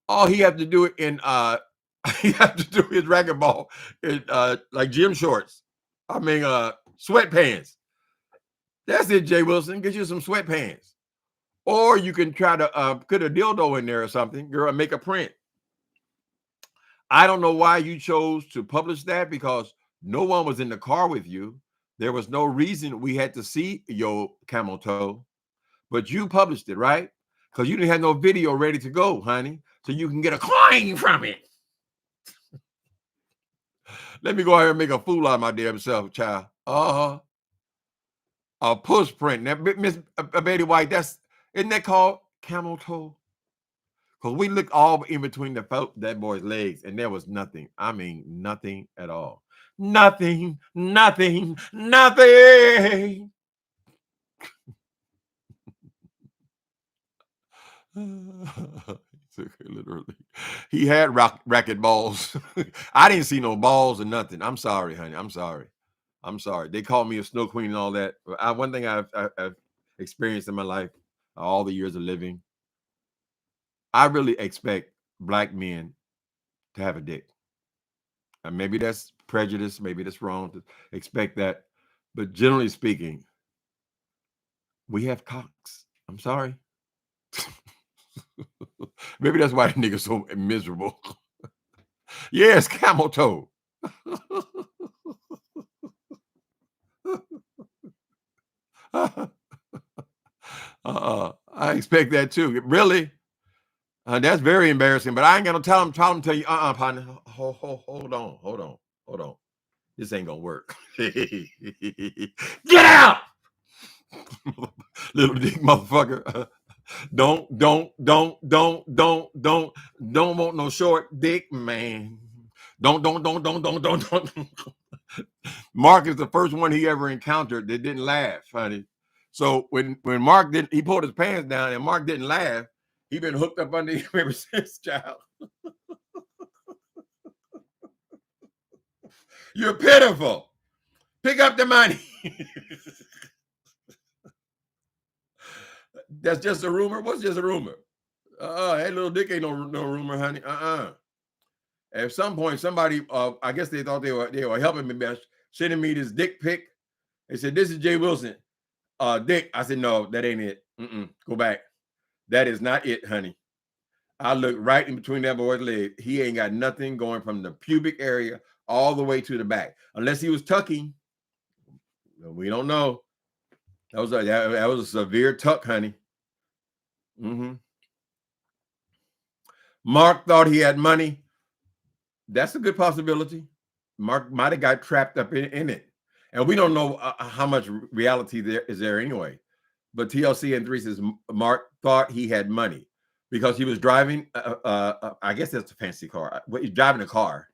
Oh, he had to do it in he had to do his racquetball in like gym shorts. I mean sweatpants. That's it, Jay Wilson. Get you some sweatpants. Or you can try to put a dildo in there or something, girl, and make a print. I don't know why you chose to publish that because no one was in the car with you. There was no reason we had to see your camel toe, but you published it, right? Because you didn't have no video ready to go, honey, so you can get a coin from it. Let me go ahead and make a fool out of my damn self, child. A push print. Now, Miss Betty White, isn't that called camel toe? Because we looked all in between that boy's legs, and there was nothing. I mean, nothing at all. Nothing. Literally. He had racket balls. I didn't see no balls or nothing. I'm sorry, honey. I'm sorry. They called me a snow queen and all that. One thing I've experienced in my life, all the years of living, I really expect black men to have a dick. Maybe that's prejudice. Maybe that's wrong to expect that. But generally speaking, we have cocks. I'm sorry. Maybe that's why the nigga's so miserable. Yes, camel toe. I expect that too. Really? That's very embarrassing. But I ain't gonna tell you. Partner. Hold on. This ain't gonna work. Get out, little dick motherfucker. Don't want no short dick, man. Don't. Mark is the first one he ever encountered that didn't laugh, honey. So when Mark he pulled his pants down and Mark didn't laugh, he been hooked up under him ever since, child. You're pitiful. Pick up the money. That's just a rumor. What's just a rumor? Hey, little dick ain't no rumor, honey. At some point, somebody, I guess they thought they were helping me best, sending me this dick pic. They said, "This is Jay Wilson." Dick. I said, "No, that ain't it. Go back. That is not it, honey." I looked right in between that boy's legs. He ain't got nothing going from the pubic area all the way to the back, unless he was tucking. We don't know. That was a severe tuck, honey. Mark thought he had money. That's a good possibility. Mark might have got trapped up in it, and we don't know how much reality there is there anyway. But TLC and 3 says Mark thought he had money because he was driving. I guess that's a fancy car. He's driving a car,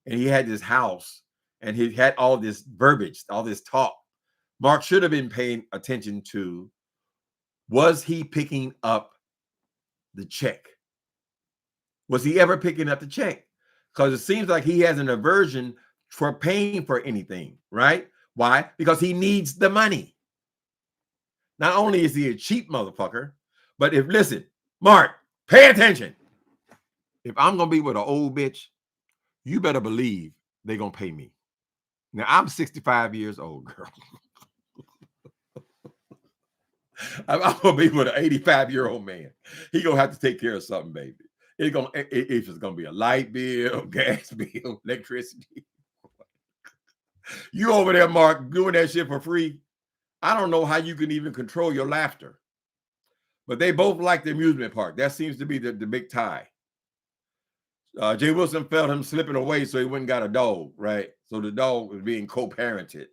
and he had this house, and he had all this verbiage, all this talk. Mark should have been paying attention to, was he picking up the check? Was he ever picking up the check? Because it seems like he has an aversion for paying for anything, right? Why? Because he needs the money. Not only is he a cheap motherfucker, but listen, Mark, pay attention. If I'm going to be with an old bitch, you better believe they're going to pay me. Now, I'm 65 years old, girl. I'm going to be with an 85-year-old man. He going to have to take care of something, baby. If it's going to be a light bill, gas bill, electricity. You over there, Mark, doing that shit for free. I don't know how you can even control your laughter. But they both like the amusement park. That seems to be the big tie. Jay Wilson felt him slipping away, so he went and got a dog, right? So the dog was being co-parented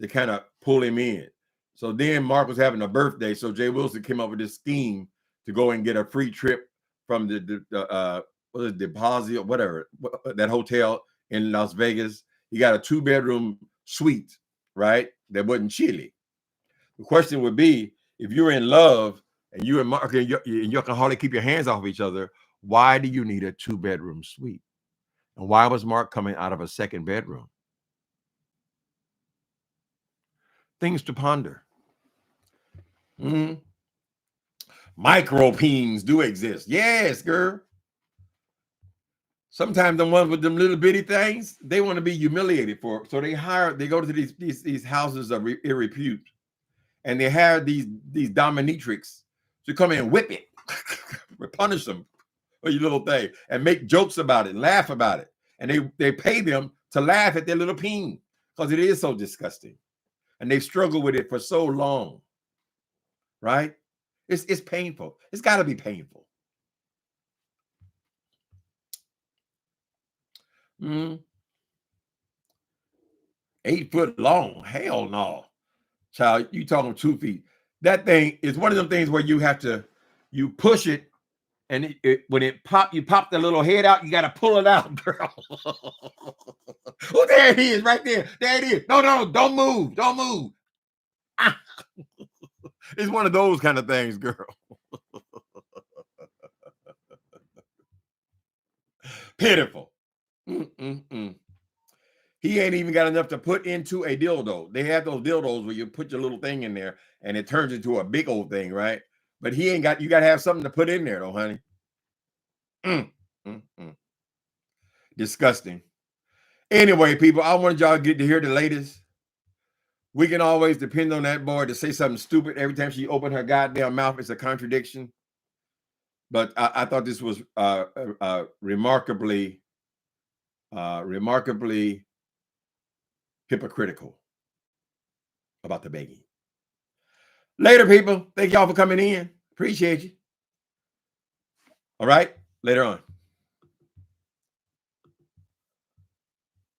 to kind of pull him in. So then Mark was having a birthday, so Jay Wilson came up with this scheme to go and get a free trip from the Deposit or whatever, that hotel in Las Vegas. He got a 2-bedroom suite, right? That wasn't chilly. The question would be, if you're in love and you and Mark and you can hardly keep your hands off each other, why do you need a 2-bedroom suite? And why was Mark coming out of a 2nd bedroom? Things to ponder. Micropeens do exist. Yes, girl. Sometimes the ones with them little bitty things, they want to be humiliated for it. So they go to these houses of repute, and they hire these dominatrix to come in and whip it, punish them for your little thing, and make jokes about it, and laugh about it. And they pay them to laugh at their little peen because it is so disgusting. And they've struggled with it for so long, right? It's painful. It's got to be painful. 8 foot long. Hell no. Child, you talking 2 feet. That thing is one of them things where you push it, and when you pop the little head out, you got to pull it out, girl. Oh, there it is, right there. There it is. No, don't move. Don't move. It's one of those kind of things, girl. Pitiful. He ain't even got enough to put into a dildo. They have those dildos where you put your little thing in there and it turns into a big old thing, right? But you got to have something to put in there, though, honey. Disgusting. Anyway, people, I wanted y'all to get to hear the latest. We can always depend on that boy to say something stupid every time she opened her goddamn mouth. It's a contradiction. But I thought this was remarkably hypocritical about the begging. Later, people. Thank y'all for coming in. Appreciate you. All right. Later on.